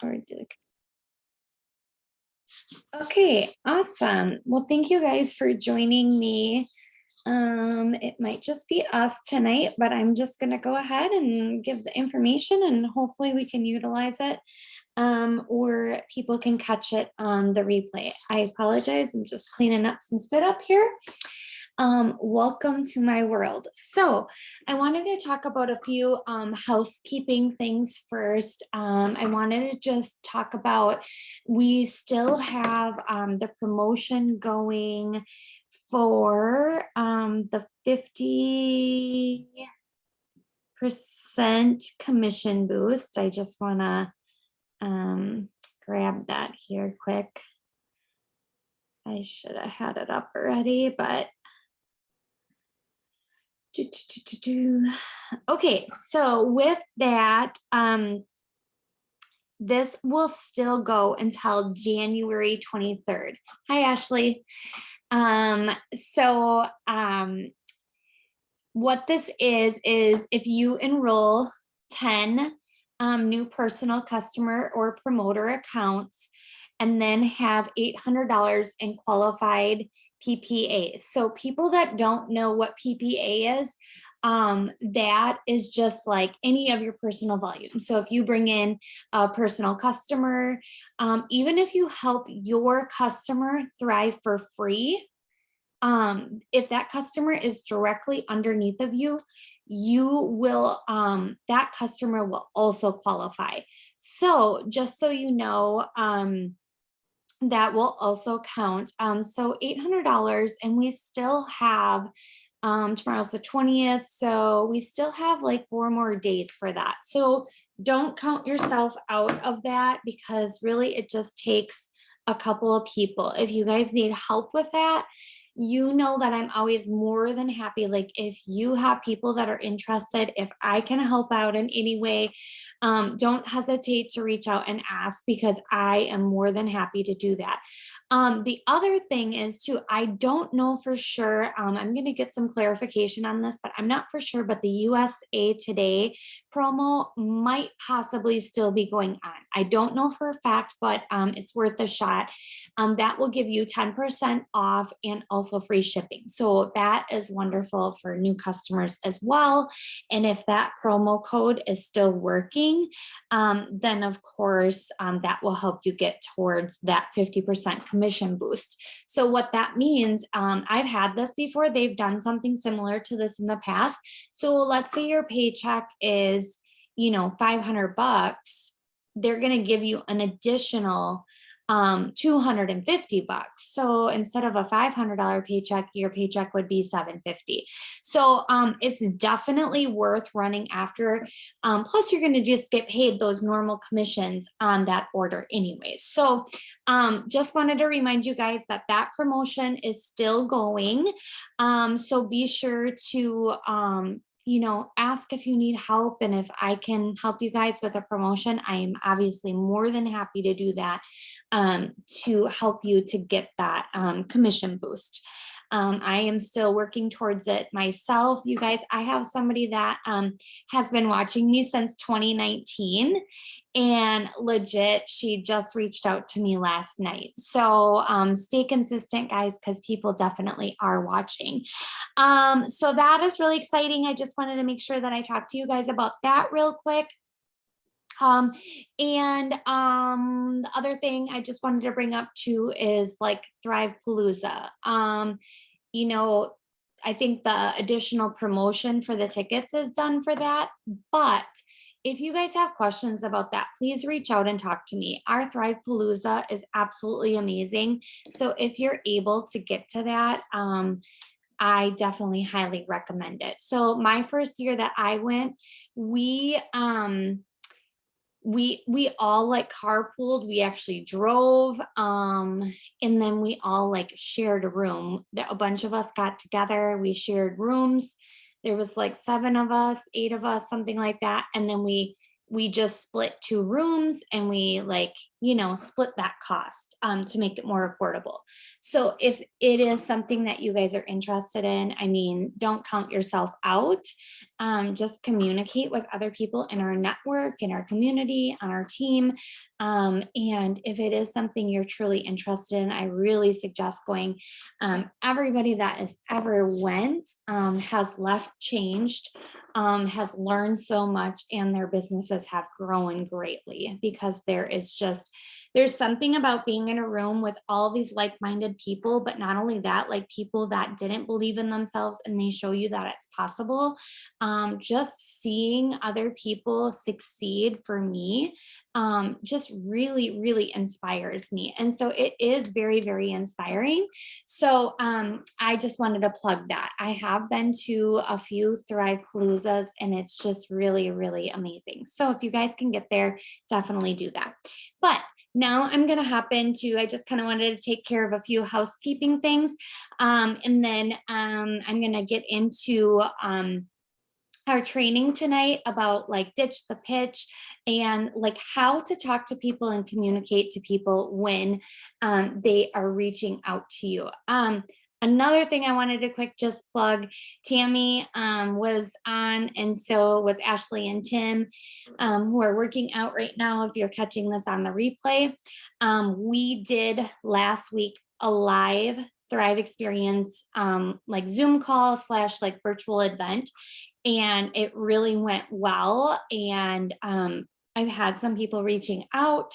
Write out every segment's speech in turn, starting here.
forward to Okay, awesome. Well, thank you guys for joining me. It might just be us tonight, but I'm just going to go ahead and give the information and hopefully we can utilize it or people can catch it on the replay. I apologize. I'm just cleaning up some spit up here. Welcome to my world. So I wanted to talk about a few housekeeping things first. I wanted to just talk about, we still have the promotion going for the 50% commission boost. I just want to grab that here quick. I should have had it up already, but okay, so with that, this will still go until January 23rd. Hi, Ashley. What this is if you enroll 10 new personal customer or promoter accounts and then have $800 in qualified PPA. So people that don't know what PPA is, that is just like any of your personal volume. So if you bring in a personal customer, even if you help your customer thrive for free, if that customer is directly underneath of you, you will, that customer will also qualify. So just so you know, that will also count. So $800, and we still have, tomorrow's the 20th. So we still have like 4 more days for that. So don't count yourself out of that because really it just takes a couple of people. If you guys need help with that, you know that I'm always more than happy. Like if you have people that are interested, if I can help out in any way, don't hesitate to reach out and ask because I am more than happy to do that. The other thing is too, I don't know for sure, I'm going to get some clarification on this, but I'm not for sure, but the USA Today promo might possibly still be going on. I don't know for a fact, but it's worth a shot. That will give you 10% off and also free shipping. So that is wonderful for new customers as well. And if that promo code is still working, then of course that will help you get towards that 50% commission boost. So what that means, I've had this before. They've done something similar to this in the past. So let's say your paycheck is, you know, $500. They're going to give you an additional $250. So instead of a $500 paycheck, your paycheck would be $750. So it's definitely worth running after. Plus you're going to just get paid those normal commissions on that order anyways. So just wanted to remind you guys that that promotion is still going. So be sure to you know, ask if you need help, and if I can help you guys with a promotion, I am obviously more than happy to do that to help you to get that commission boost. I am still working towards it myself. You guys, I have somebody that has been watching me since 2019 and legit, she just reached out to me last night. So stay consistent, guys, because people definitely are watching. So that is really exciting. I just wanted to make sure that I talked to you guys about that real quick. The other thing I just wanted to bring up too is like Thrive Palooza. You know, I think the additional promotion for the tickets is done for that, but if you guys have questions about that, please reach out and talk to me. Our Thrive Palooza is absolutely amazing. So if you're able to get to that, I definitely highly recommend it. So my first year that I went, we all like carpooled. We actually drove, and then we all like shared a room. A bunch of us got together. We shared rooms. There was like 7 of us, 8 of us, something like that. And then we just split 2 rooms and we like split that cost to make it more affordable. So if it is something that you guys are interested in, I mean, don't count yourself out. Just communicate with other people in our network, in our community, on our team. And if it is something you're truly interested in, I really suggest going. Everybody that has ever went has left changed, has learned so much, and their businesses have grown greatly because there's something about being in a room with all these like-minded people, but not only that, like people that didn't believe in themselves and they show you that it's possible. Just seeing other people succeed for me just really, really inspires me. And so it is very, very inspiring. So I just wanted to plug that. I have been to a few Thrive Paloozas and it's just really, really amazing. So if you guys can get there, definitely do that. But now I'm going to hop into, I just kind of wanted to take care of a few housekeeping things. And then I'm going to get into our training tonight about like ditch the pitch and like how to talk to people and communicate to people when they are reaching out to you. Another thing I wanted to quick just plug, Tammy was on, and so was Ashley and Tim, who are working out right now. If you're catching this on the replay, we did last week a live Thrive experience, like Zoom call / like virtual event. And it really went well. And I've had some people reaching out.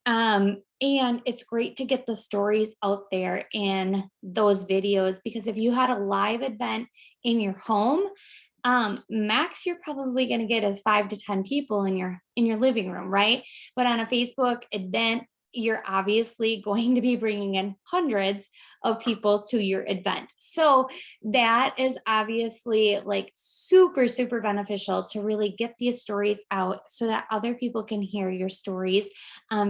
And it's great to get the stories out there in those videos, because if you had a live event in your home, max you're probably going to get is 5 to 10 people in your living room, right? But on a Facebook event, you're obviously going to be bringing in hundreds of people to your event. So that is obviously like super, super beneficial to really get these stories out so that other people can hear your stories,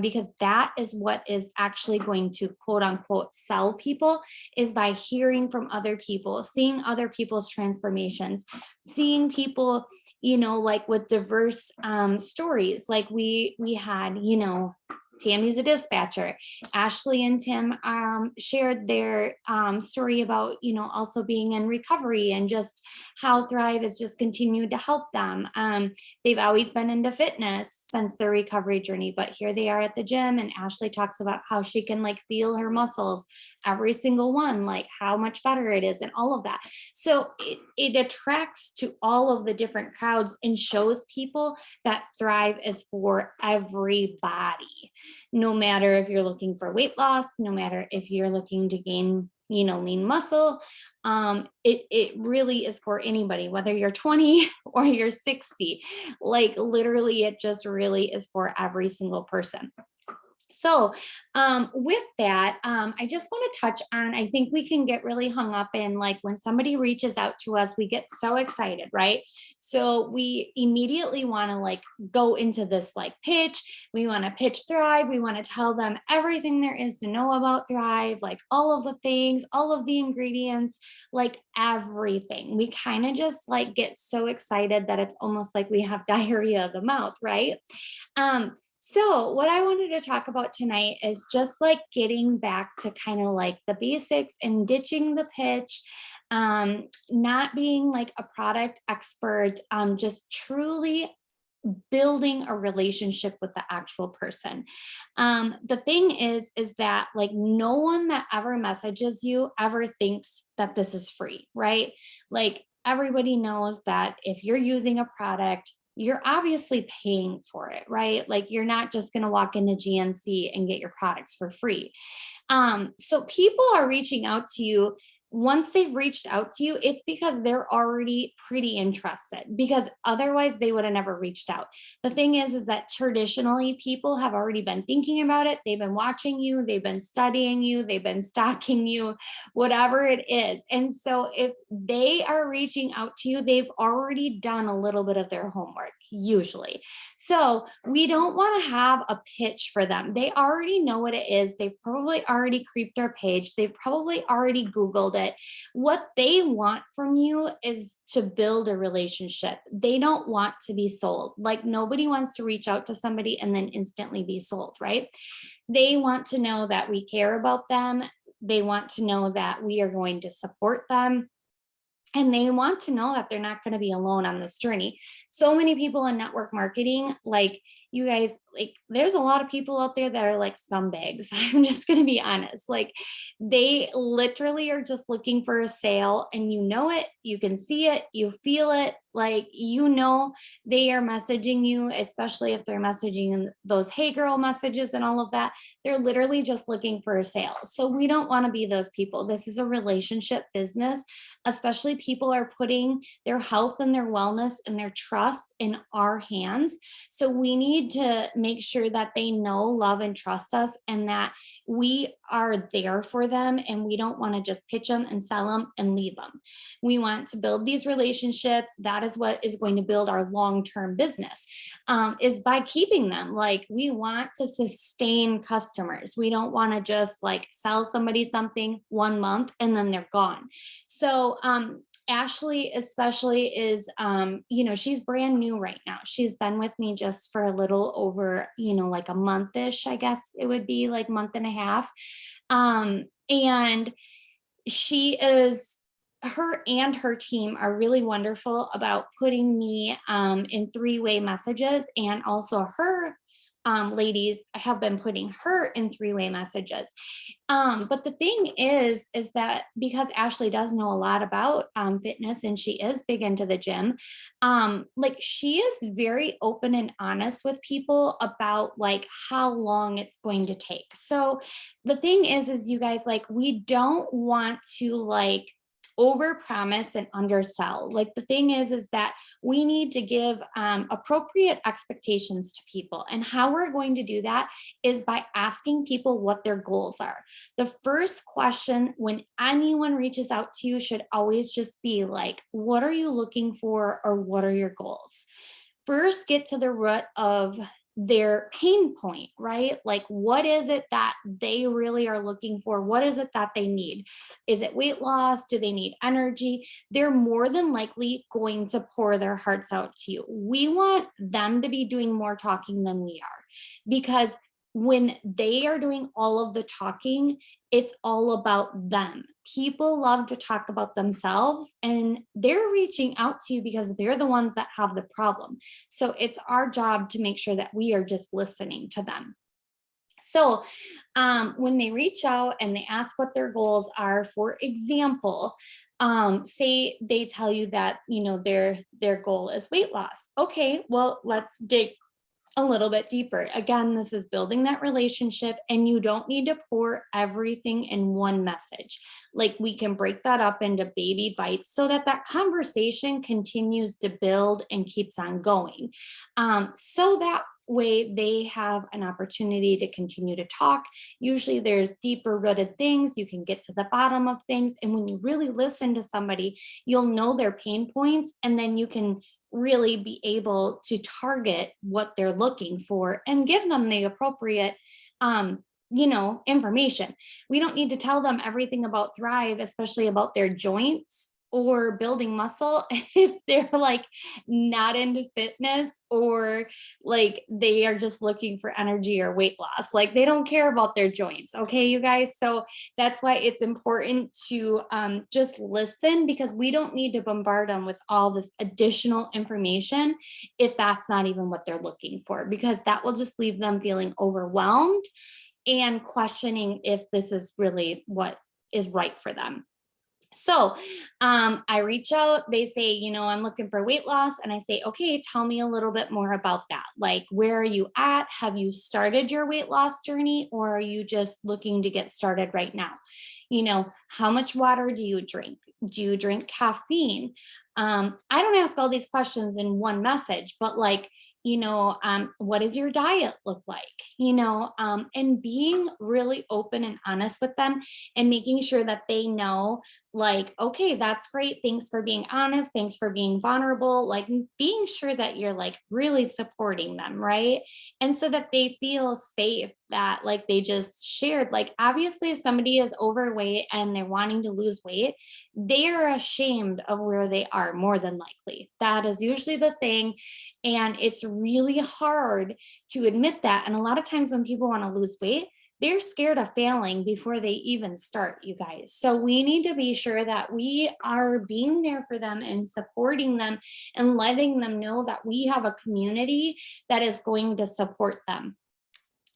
because that is what is actually going to quote unquote sell people, is by hearing from other people, seeing other people's transformations, seeing people, like with diverse stories. Like we had, Tammy's a dispatcher. Ashley and Tim shared their story about, also being in recovery and just how Thrive has just continued to help them. They've always been into fitness since their recovery journey, but here they are at the gym, and Ashley talks about how she can like feel her muscles, every single one, like how much better it is and all of that. So it attracts to all of the different crowds and shows people that Thrive is for everybody. No matter if you're looking for weight loss, no matter if you're looking to gain, lean muscle, it really is for anybody, whether you're 20 or you're 60. Like literally, it just really is for every single person. So with that, I just want to touch on, I think we can get really hung up in like when somebody reaches out to us, we get so excited, right? So we immediately want to like go into this like pitch. We want to pitch Thrive. We want to tell them everything there is to know about Thrive, like all of the things, all of the ingredients, like everything. We kind of just like get so excited that it's almost like we have diarrhea of the mouth, right? So what I wanted to talk about tonight is just like getting back to kind of like the basics and ditching the pitch, not being like a product expert, just truly building a relationship with the actual person. The thing is that like no one that ever messages you ever thinks that this is free, right? Like everybody knows that if you're using a product, you're obviously paying for it, right? Like you're not just going to walk into GNC and get your products for free. So people are reaching out to you. Once they've reached out to you, it's because they're already pretty interested, because otherwise they would have never reached out. The thing is that traditionally people have already been thinking about it. They've been watching you, they've been studying you, they've been stalking you, whatever it is. And so if they are reaching out to you, they've already done a little bit of their homework. usually. So we don't want to have a pitch for them. They already know what it is. They've probably already creeped our page. They've probably already Googled it. What they want from you is to build a relationship. They don't want to be sold. Like nobody wants to reach out to somebody and then instantly be sold, right? They want to know that we care about them. They want to know that we are going to support them. And they want to know that they're not going to be alone on this journey. So many people in network marketing, like you guys, like there's a lot of people out there that are like scumbags. I'm just going to be honest. Like they literally are just looking for a sale, and you know it, you can see it, you feel it. Like, you know, they are messaging you, especially if they're messaging in those hey girl messages and all of that. They're literally just looking for a sale. So we don't want to be those people. This is a relationship business, especially people are putting their health and their wellness and their trust in our hands. So we need to make sure that they know, love, and trust us, and that we are there for them, and we don't want to just pitch them and sell them and leave them. We want to build these relationships. That is what is going to build our long-term business, is by keeping them. Like we want to sustain customers. We don't want to just like sell somebody something 1 month and then they're gone. So Ashley especially is, she's brand new right now. She's been with me just for a little over, like a month-ish, I guess it would be like month and a half. And her and her team are really wonderful about putting me in three-way messages, and also her ladies have been putting her in three-way messages. But the thing is that because Ashley does know a lot about fitness, and she is big into the gym, like she is very open and honest with people about like how long it's going to take. So the thing is you guys, like we don't want to like over promise and undersell. Like the thing is that we need to give appropriate expectations to people. And how we're going to do that is by asking people what their goals are. The first question when anyone reaches out to you should always just be like, what are you looking for, or what are your goals? First, get to the root of their pain point, right? Like, what is it that they really are looking for? What is it that they need? Is it weight loss? Do they need energy? They're more than likely going to pour their hearts out to you. We want them to be doing more talking than we are, because when they are doing all of the talking, it's all about them. People love to talk about themselves, and they're reaching out to you because they're the ones that have the problem. So it's our job to make sure that we are just listening to them. So when they reach out and they ask what their goals are, for example, say they tell you that, their goal is weight loss. Okay, well, let's dig a little bit deeper. Again, this is building that relationship, and you don't need to pour everything in one message. Like we can break that up into baby bites so that that conversation continues to build and keeps on going. So that way they have an opportunity to continue to talk. Usually there's deeper rooted things. You can get to the bottom of things. And when you really listen to somebody, you'll know their pain points, and then you can really be able to target what they're looking for and give them the appropriate information. We don't need to tell them everything about Thrive, especially about their joints or building muscle, if they're like not into fitness, or like they are just looking for energy or weight loss. Like they don't care about their joints. Okay, you guys. So that's why it's important to just listen, because we don't need to bombard them with all this additional information if that's not even what they're looking for, because that will just leave them feeling overwhelmed and questioning if this is really what is right for them. So I reach out, they say, I'm looking for weight loss. And I say, okay, tell me a little bit more about that. Like, where are you at? Have you started your weight loss journey, or are you just looking to get started right now? How much water do you drink? Do you drink caffeine? I don't ask all these questions in one message, but like, what does your diet look like? And being really open and honest with them, and making sure that they know like, okay, that's great. Thanks for being honest. Thanks for being vulnerable. Like being sure that you're like really supporting them, right? And so that they feel safe that like they just shared. Like, obviously, if somebody is overweight and they're wanting to lose weight, they are ashamed of where they are more than likely. That is usually the thing. And it's really hard to admit that. And a lot of times when people want to lose weight, they're scared of failing before they even start, you guys. So we need to be sure that we are being there for them and supporting them and letting them know that we have a community that is going to support them.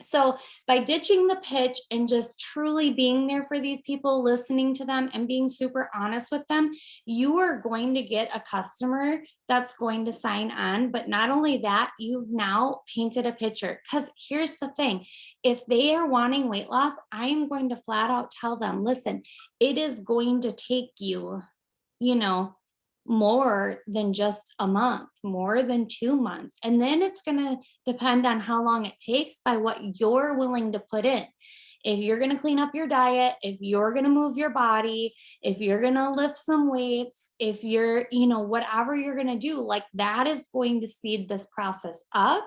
So by ditching the pitch and just truly being there for these people, listening to them and being super honest with them, you are going to get a customer that's going to sign on. But not only that, you've now painted a picture. Because here's the thing, if they are wanting weight loss, I am going to flat out tell them, listen, it is going to take you, you know, more than just a month, more than 2 months. And then it's going to depend on how long it takes by what you're willing to put in. If you're going to clean up your diet, if you're going to move your body, if you're going to lift some weights, if you're, whatever you're going to do, like that is going to speed this process up.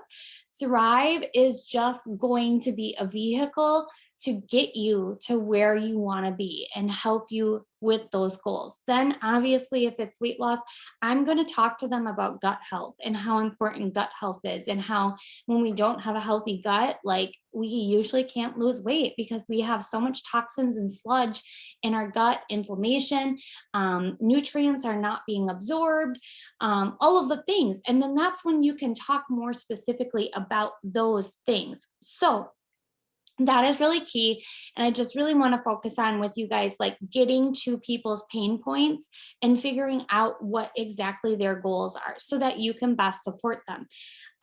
Thrive is just going to be a vehicle to get you to where you want to be and help you with those goals. Then obviously, if it's weight loss, I'm going to talk to them about gut health and how important gut health is, and how when we don't have a healthy gut, like we usually can't lose weight because we have so much toxins and sludge in our gut, inflammation, nutrients are not being absorbed, all of the things. And then that's when you can talk more specifically about those things. So that is really key. And I just really want to focus on with you guys, like getting to people's pain points and figuring out what exactly their goals are so that you can best support them.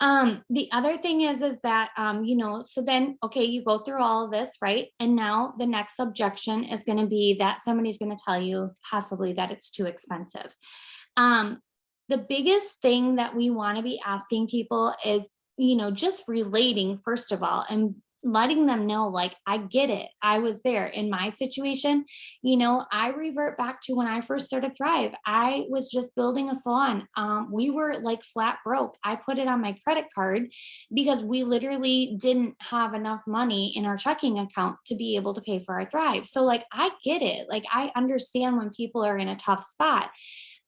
The other thing is that, so then, okay, you go through all of this, right? And now the next objection is going to be that somebody's going to tell you possibly that it's too expensive. The biggest thing that we want to be asking people is, just relating, first of all, and letting them know, like, I get it. I was there in my situation. I revert back to when I first started Thrive. I was just building a salon. We were like flat broke. I put it on my credit card because we literally didn't have enough money in our checking account to be able to pay for our Thrive. So like, I get it. Like, I understand when people are in a tough spot.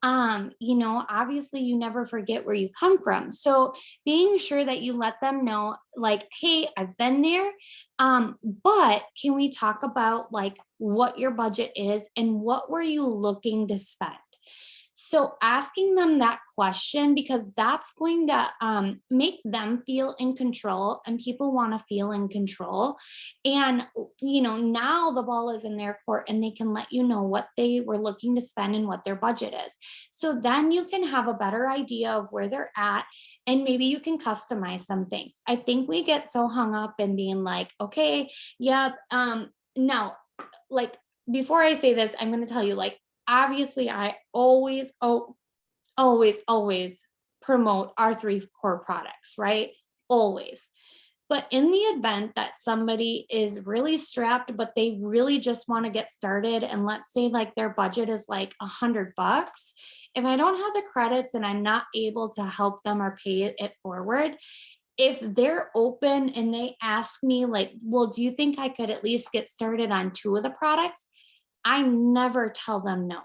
Obviously you never forget where you come from. So being sure that you let them know, like, hey, I've been there. But can we talk about like what your budget is and what were you looking to spend? So asking them that question, because that's going to make them feel in control, and people want to feel in control. And, now the ball is in their court and they can let you know what they were looking to spend and what their budget is. So then you can have a better idea of where they're at, and maybe you can customize some things. I think we get so hung up in being like, okay, yep. No, like, before I say this, I'm going to tell you, like, obviously I always promote our 3 core products, right? Always. But in the event that somebody is really strapped, but they really just want to get started, and let's say like their budget is like $100, if I don't have the credits and I'm not able to help them or pay it forward, if they're open and they ask me like, well, do you think I could at least get started on 2 of the products? I never tell them no,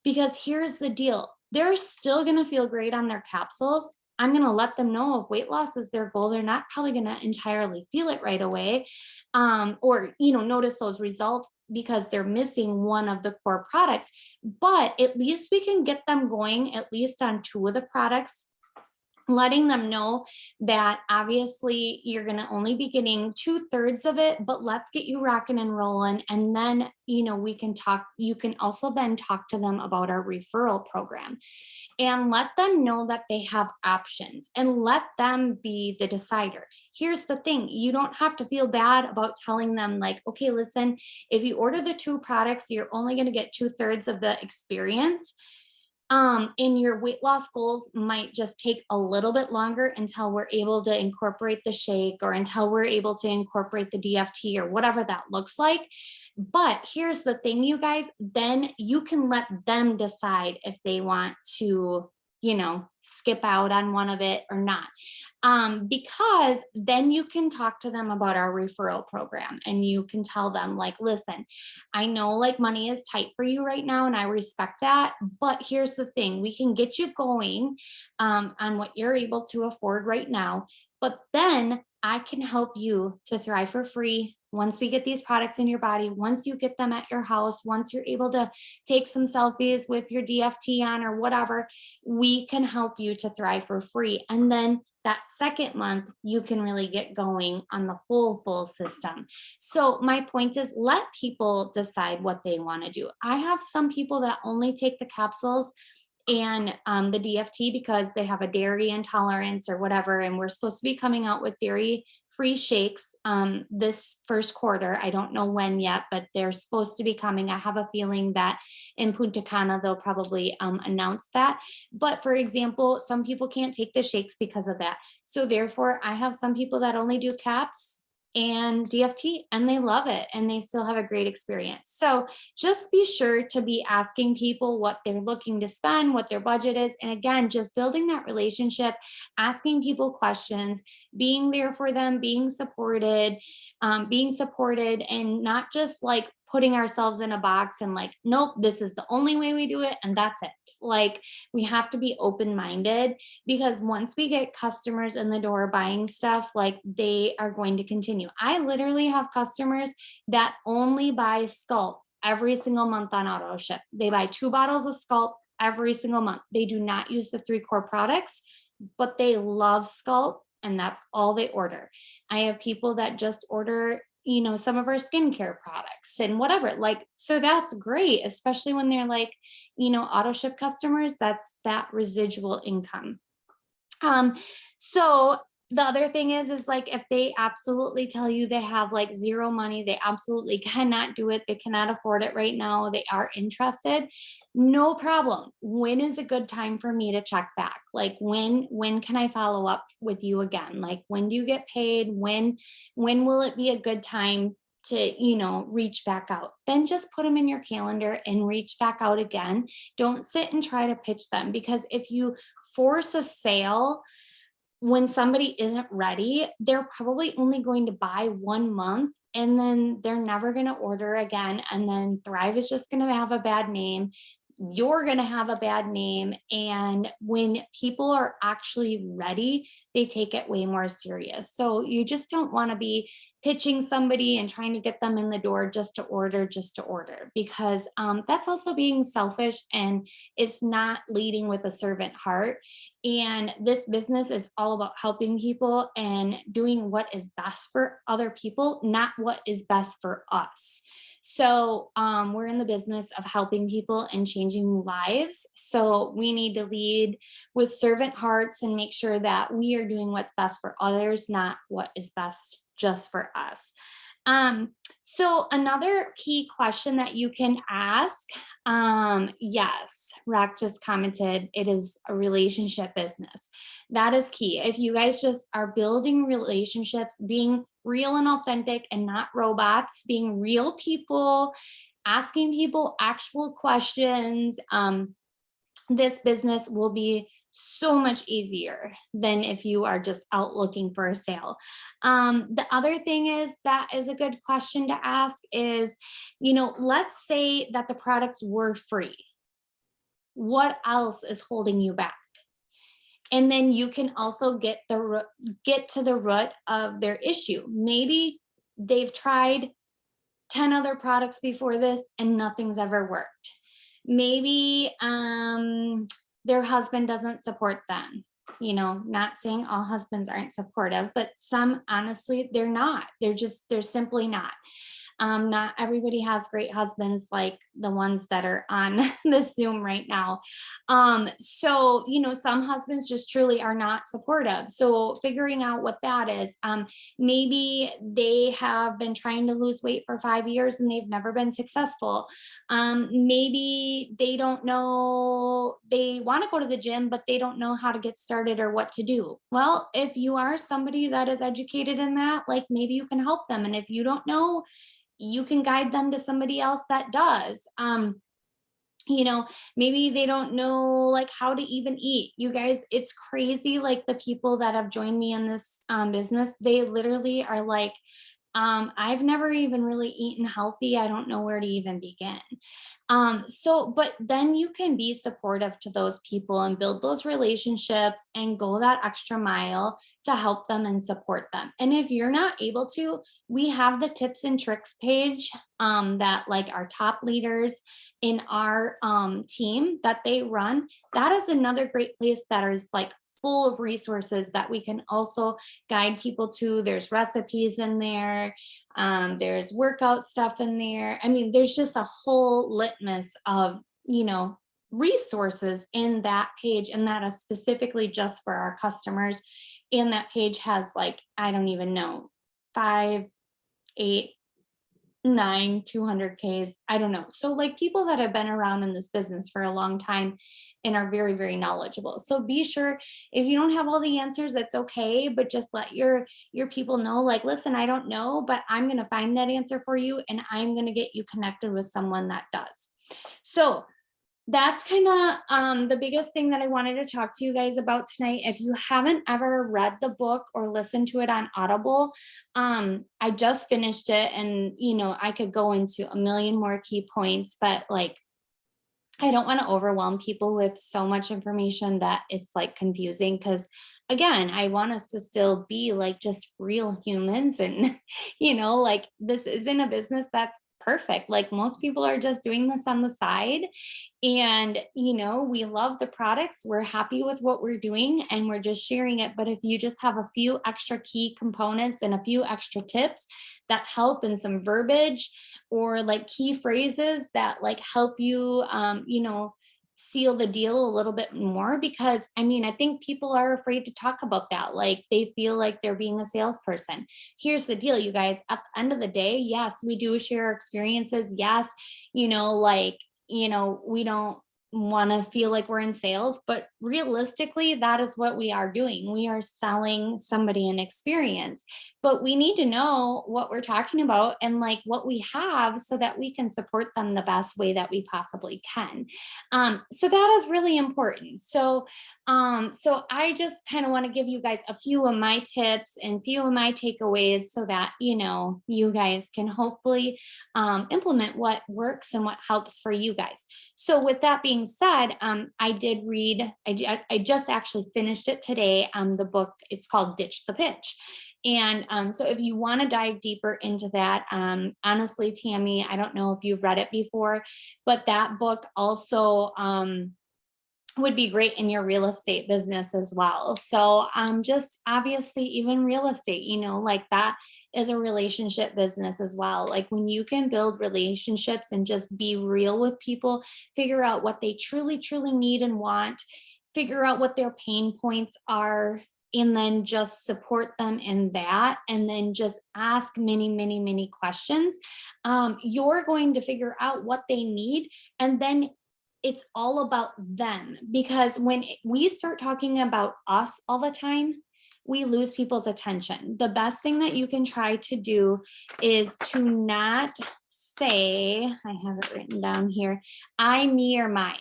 because here's the deal. They're still going to feel great on their capsules. I'm going to let them know if weight loss is their goal. They're not probably going to entirely feel it right away, or, notice those results because they're missing one of the core products. But at least we can get them going, at least on 2 of the products, letting them know that obviously you're going to only be getting 2/3 of it, but let's get you rocking and rolling. And then, we can talk, you can also then talk to them about our referral program and let them know that they have options and let them be the decider. Here's the thing. You don't have to feel bad about telling them like, okay, listen, if you order the 2 products, you're only going to get 2/3 of the experience. And your weight loss goals might just take a little bit longer until we're able to incorporate the shake, or until we're able to incorporate the DFT, or whatever that looks like. But here's the thing, you guys, then you can let them decide if they want to, skip out on one of it or not. Because then you can talk to them about our referral program, and you can tell them, like, listen, I know like money is tight for you right now, and I respect that. But here's the thing, we can get you going on what you're able to afford right now. But then I can help you to thrive for free once we get these products in your body, once you get them at your house, once you're able to take some selfies with your DFT on or whatever, we can help you to thrive for free. And then that second month, you can really get going on the full system. So my point is, let people decide what they want to do. I have some people that only take the capsules and the DFT because they have a dairy intolerance or whatever. And we're supposed to be coming out with dairy free shakes this first quarter. I don't know when yet, but they're supposed to be coming. I have a feeling that in Punta Cana, they'll probably announce that. But for example, some people can't take the shakes because of that. So therefore, I have some people that only do caps and DFT, and they love it, and they still have a great experience. So just be sure to be asking people what they're looking to spend, what their budget is. And again, just building that relationship, asking people questions, being there for them, being supported, and not just like putting ourselves in a box and like, nope, this is the only way we do it, and that's it. Like, we have to be open-minded, because once we get customers in the door buying stuff, like, they are going to continue. I literally have customers that only buy Sculpt every single month on auto ship. They buy 2 bottles of Sculpt every single month. They do not use the 3 core products, but they love Sculpt, and that's all they order. I have people that just order some of our skincare products and whatever. Like, so that's great, especially when they're like, auto ship customers. That's that residual income. So the other thing is like, if they absolutely tell you they have like zero money, they absolutely cannot do it, they cannot afford it right now, they are interested, no problem. When is a good time for me to check back? Like, when can I follow up with you again? Like, when do you get paid? When will it be a good time to reach back out? Then just put them in your calendar and reach back out again. Don't sit and try to pitch them, because if you force a sale when somebody isn't ready, they're probably only going to buy 1 month, and then they're never going to order again. And then Thrive is just going to have a bad name. You're going to have a bad name. And when people are actually ready, they take it way more serious. So you just don't want to be pitching somebody and trying to get them in the door just to order, because that's also being selfish, and it's not leading with a servant heart. And this business is all about helping people and doing what is best for other people, not what is best for us. So we're in the business of helping people and changing lives. So we need to lead with servant hearts and make sure that we are doing what's best for others, not what is best just for us. So another key question that you can ask, yes, Rack just commented, it is a relationship business. That is key. If you guys just are building relationships, being real and authentic and not robots, being real people, asking people actual questions, this business will be so much easier than if you are just out looking for a sale. The other thing is, that is a good question to ask is, let's say that the products were free. What else is holding you back? And then you can also get to the root of their issue. Maybe they've tried 10 other products before this and nothing's ever worked. Maybe their husband doesn't support them. Not saying all husbands aren't supportive, but some, honestly, they're not. They're simply not. Not everybody has great husbands like the ones that are on the Zoom right now. So, some husbands just truly are not supportive. So figuring out what that is, maybe they have been trying to lose weight for 5 years and they've never been successful. Maybe they don't know, they want to go to the gym, but they don't know how to get started or what to do. Well, if you are somebody that is educated in that, like, maybe you can help them. And if you don't know, you can guide them to somebody else that does. Maybe they don't know like how to even eat. You guys, it's crazy. Like the people that have joined me in this business, they literally are like, I've never even really eaten healthy. I don't know where to even begin. But then you can be supportive to those people and build those relationships and go that extra mile to help them and support them. And if you're not able to, we have the tips and tricks page that like our top leaders in our team that they run. That is another great place that is like full of resources that we can also guide people to. There's recipes in there. There's workout stuff in there. I mean, there's just a whole litmus of, resources in that page. And that is specifically just for our customers. And that page has like, I don't even know, 5, 8, 9, 200Ks. I don't know. So like people that have been around in this business for a long time and are very, very knowledgeable. So be sure if you don't have all the answers, that's okay, but just let your people know, like, listen, I don't know, but I'm going to find that answer for you. And I'm going to get you connected with someone that does. So that's kind of the biggest thing that I wanted to talk to you guys about tonight. If you haven't ever read the book or listened to it on Audible, I just finished it, and I could go into a million more key points, but like I don't want to overwhelm people with so much information that it's like confusing, because again, I want us to still be like just real humans, and like this isn't a business that's perfect. Like most people are just doing this on the side, and we love the products, we're happy with what we're doing, and we're just sharing it. But if you just have a few extra key components and a few extra tips that help, and some verbiage or like key phrases that like help you seal the deal a little bit more, because I think people are afraid to talk about that. Like they feel like they're being a salesperson. Here's the deal, you guys, at the end of the day, yes, we do share our experiences. Yes, we don't want to feel like we're in sales, but realistically, that is what we are doing. We are selling somebody an experience, but we need to know what we're talking about and like what we have so that we can support them the best way that we possibly can. So that is really important. So I just kind of want to give you guys a few of my tips and few of my takeaways so that, you guys can hopefully implement what works and what helps for you guys. So with that being said, I did read, I just actually finished it today. The book, it's called Ditch the Pitch. And so if you want to dive deeper into that, honestly, Tammy, I don't know if you've read it before, but that book also would be great in your real estate business as well. So just obviously even real estate, like that is a relationship business as well. Like when you can build relationships and just be real with people, figure out what they truly, truly need and want, figure out what their pain points are, and then just support them in that, and then just ask many, many, many questions. You're going to figure out what they need, and then it's all about them, because when we start talking about us all the time, we lose people's attention. The best thing that you can try to do is to not say, I have it written down here, I, me, or my.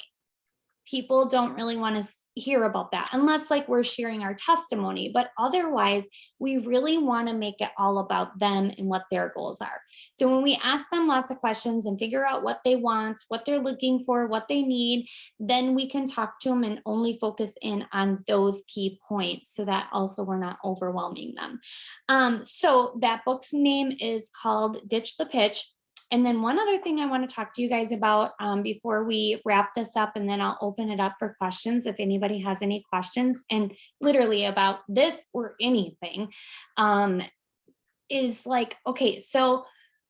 People don't really want to hear about that unless like we're sharing our testimony, but otherwise we really want to make it all about them and what their goals are. So when we ask them lots of questions and figure out what they want, what they're looking for, what they need, then we can talk to them and only focus in on those key points so that also we're not overwhelming them. So that book's name is called Ditch the Pitch. And then one other thing I want to talk to you guys about before we wrap this up, and then I'll open it up for questions if anybody has any questions, and literally about this or anything, is like, okay, so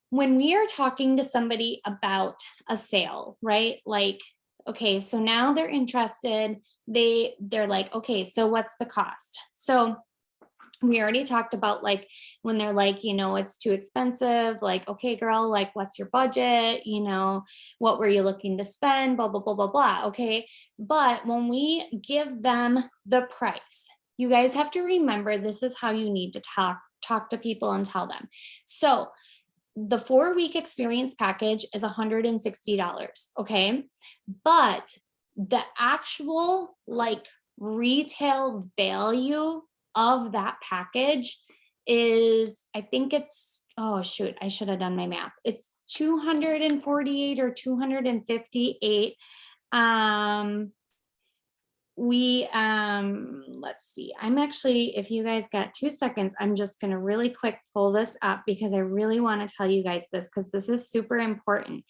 when we are talking to somebody about a sale, right? Like, okay, so now they're interested. They're like, okay, so what's the cost? So we already talked about like when they're like, it's too expensive, like, okay, girl, like, what's your budget? What were you looking to spend? Blah, blah, blah, blah, blah. Okay. But when we give them the price, you guys have to remember, this is how you need to talk to people and tell them. So the 4-week experience package is $160. Okay. But the actual like retail value of that package is, I think it's, oh shoot, I should have done my math. It's 248 or 258. Let's see, I'm actually, if you guys got 2 seconds, I'm just going to really quick pull this up because I really want to tell you guys this, because this is super important,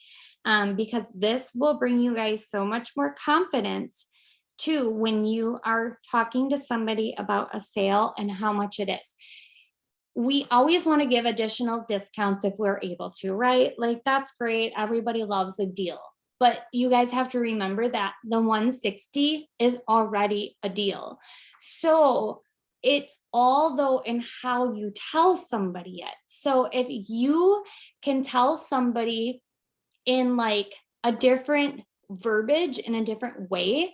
because this will bring you guys so much more confidence too when you are talking to somebody about a sale and how much it is. We always want to give additional discounts if we're able to, right? Like, that's great. Everybody loves a deal. But you guys have to remember that the 160 is already a deal. So it's all though in how you tell somebody it. So if you can tell somebody in like a different verbiage, in a different way,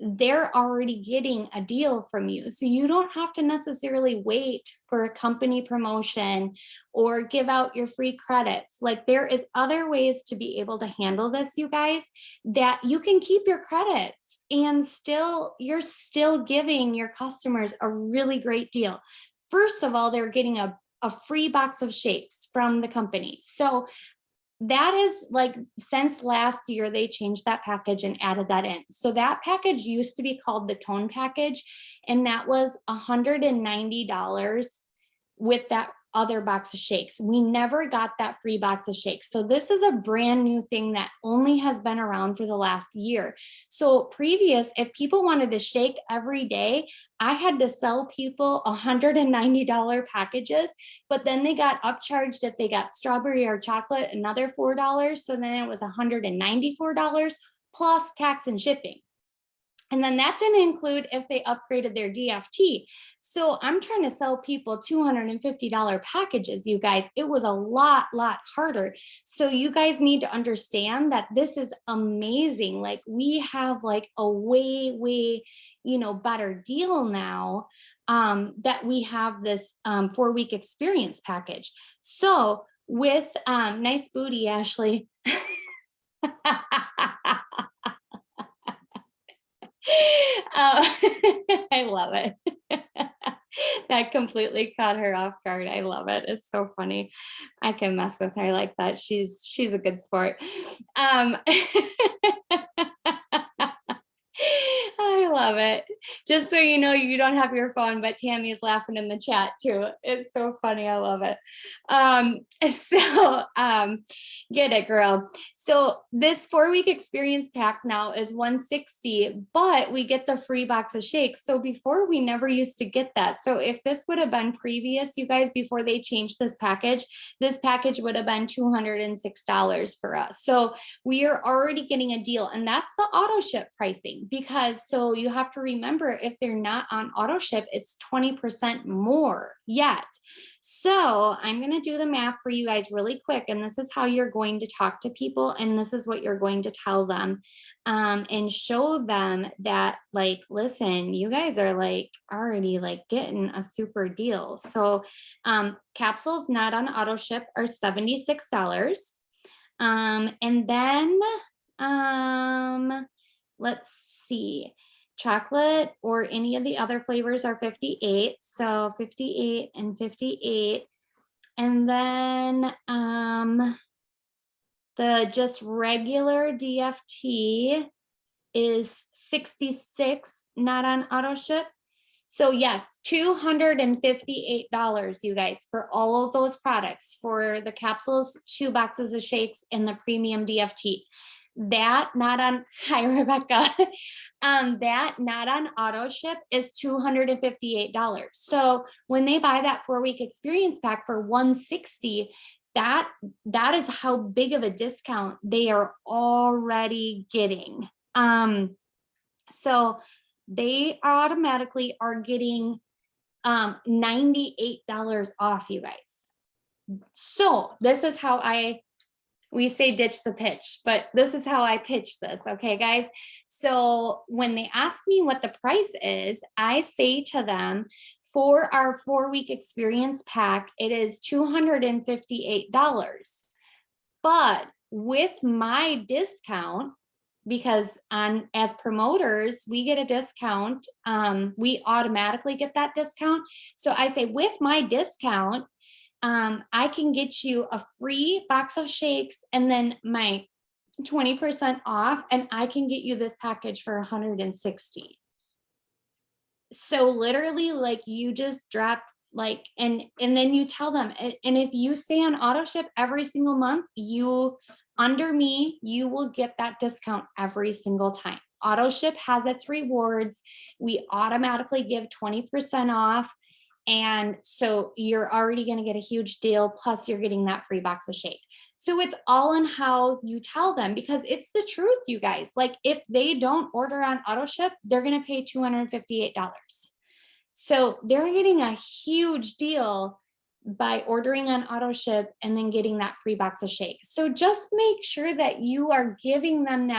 they're already getting a deal from you. So you don't have to necessarily wait for a company promotion or give out your free credits. Like, there is other ways to be able to handle this, you guys, that you can keep your credits and still, you're still giving your customers a really great deal. First of all, they're getting a free box of shakes from the company. So that is like, since last year, they changed that package and added that in. So that package used to be called the Tone package, and that was $190 with that other box of shakes. We never got that free box of shakes. So this is a brand new thing that only has been around for the last year. So previous, if people wanted to shake every day, I had to sell people $190 packages, but then they got upcharged if they got strawberry or chocolate, another $4. So then it was $194 plus tax and shipping. And then that didn't include if they upgraded their DFT. So I'm trying to sell people $250 packages, you guys. It was a lot harder. So you guys need to understand that this is amazing. Like, we have like a way, better deal now, that we have this 4-week experience package. So with nice booty, Ashley. I love it. That completely caught her off guard. I love it. It's so funny. I can mess with her like that. She's a good sport. I love it. Just so you know, you don't have your phone, but Tammy's laughing in the chat too. It's so funny. I love it. Get it, girl. So this 4-week experience pack now is $160, but we get the free box of shakes. So before, we never used to get that. So if this would have been previous, you guys, before they changed this package would have been $206 for us. So we are already getting a deal, and that's the auto ship pricing, because so you have to remember, if they're not on auto ship, it's 20% more yet. So I'm going to do the math for you guys really quick. And this is how you're going to talk to people. And this is what you're going to tell them, and show them that, like, listen, you guys are like already like getting a super deal. So capsules not on auto ship are $76. And then let's see, chocolate or any of the other flavors are 58. So 58 and 58. And then the just regular DFT is 66, not on auto ship. So yes, $258, you guys, for all of those products, for the capsules, 2 boxes of shakes, and the premium DFT. That not on, hi Rebecca, that not on auto ship is $258. So when they buy that 4-week experience pack for $160, that is how big of a discount they are already getting. So they automatically are getting $98 off, you guys. So this is how we say ditch the pitch, but this is how I pitch this. Okay, guys. So when they ask me what the price is, I say to them, For our 4-week experience pack, it is $258. But with my discount, because as promoters, we get a discount. We automatically get that discount. So I say with my discount, I can get you a free box of shakes and then my 20% off, and I can get you this package for 160. So literally, like, you just drop like, and then you tell them, and if you stay on auto ship every single month, under me, you will get that discount every single time. Auto ship has its rewards. We automatically give 20% off. And so you're already going to get a huge deal. Plus you're getting that free box of shake. So it's all in how you tell them, because it's the truth, you guys. Like, if they don't order on auto ship, they're going to pay $258. So they're getting a huge deal by ordering on auto ship and then getting that free box of shake. So just make sure that you are giving them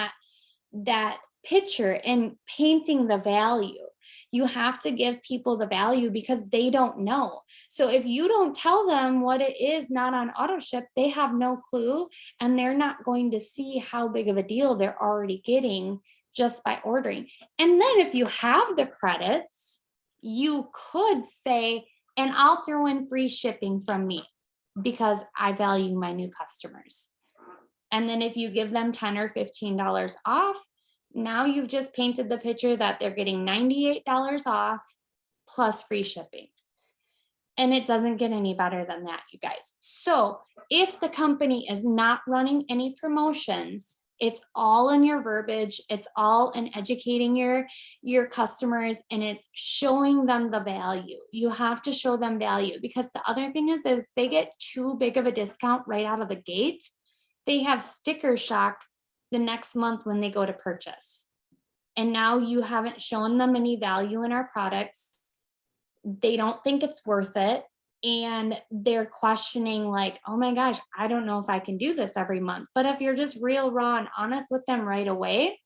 that picture and painting the value. You have to give people the value because they don't know. So if you don't tell them what it is not on auto ship, they have no clue, and they're not going to see how big of a deal they're already getting just by ordering. And then if you have the credits, you could say, and I'll throw in free shipping from me because I value my new customers. And then if you give them $10 or $15 off, now you've just painted the picture that they're getting $98 off plus free shipping. And it doesn't get any better than that, you guys. So if the company is not running any promotions, it's all in your verbiage. It's all in educating your customers, and it's showing them the value. You have to show them value, because the other thing is they get too big of a discount right out of the gate. They have sticker shock the next month when they go to purchase. And now you haven't shown them any value in our products. They don't think it's worth it. And they're questioning, like, oh my gosh, I don't know if I can do this every month. But if you're just real, raw, and honest with them right away,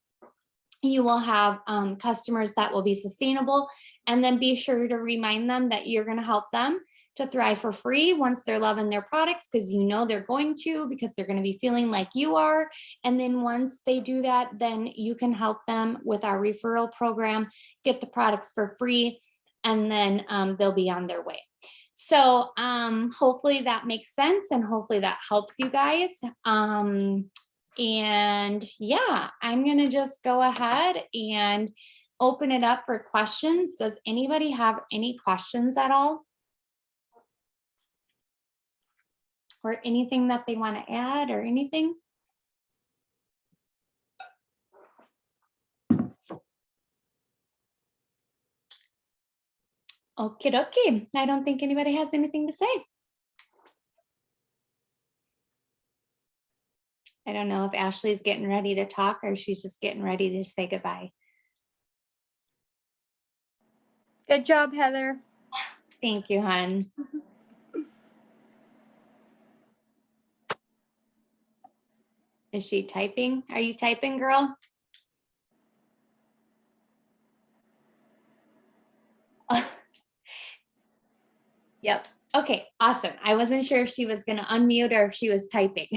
you will have customers that will be sustainable. And then be sure to remind them that you're going to help them to thrive for free once they're loving their products, because you know they're going to, because they're going to be feeling like you are. And then once they do that, then you can help them with our referral program, get the products for free, and then they'll be on their way. So hopefully that makes sense, and hopefully that helps you guys. And yeah, I'm going to just go ahead and open it up for questions. Does anybody have any questions at all? Or anything that they want to add or anything? Okie dokie. I don't think anybody has anything to say. I don't know if Ashley's getting ready to talk or she's just getting ready to say goodbye. Good job, Heather. Thank you, hon. Is she typing? Are you typing, girl? Yep. Okay, awesome. I wasn't sure if she was going to unmute or if she was typing.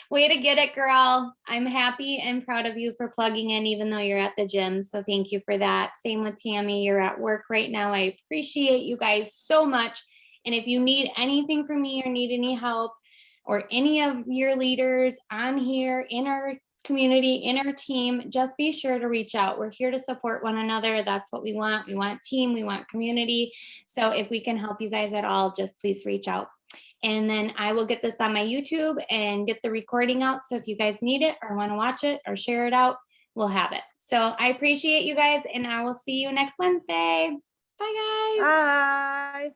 Way to get it, girl. I'm happy and proud of you for plugging in, even though you're at the gym. So thank you for that. Same with Tammy. You're at work right now. I appreciate you guys so much. And if you need anything from me or need any help, or any of your leaders on here in our community, in our team, just be sure to reach out. We're here to support one another. That's what we want. We want team, we want community. So if we can help you guys at all, just please reach out. And then I will get this on my YouTube and get the recording out. So if you guys need it or want to watch it or share it out, we'll have it. So I appreciate you guys, and I will see you next Wednesday. Bye, guys. Bye.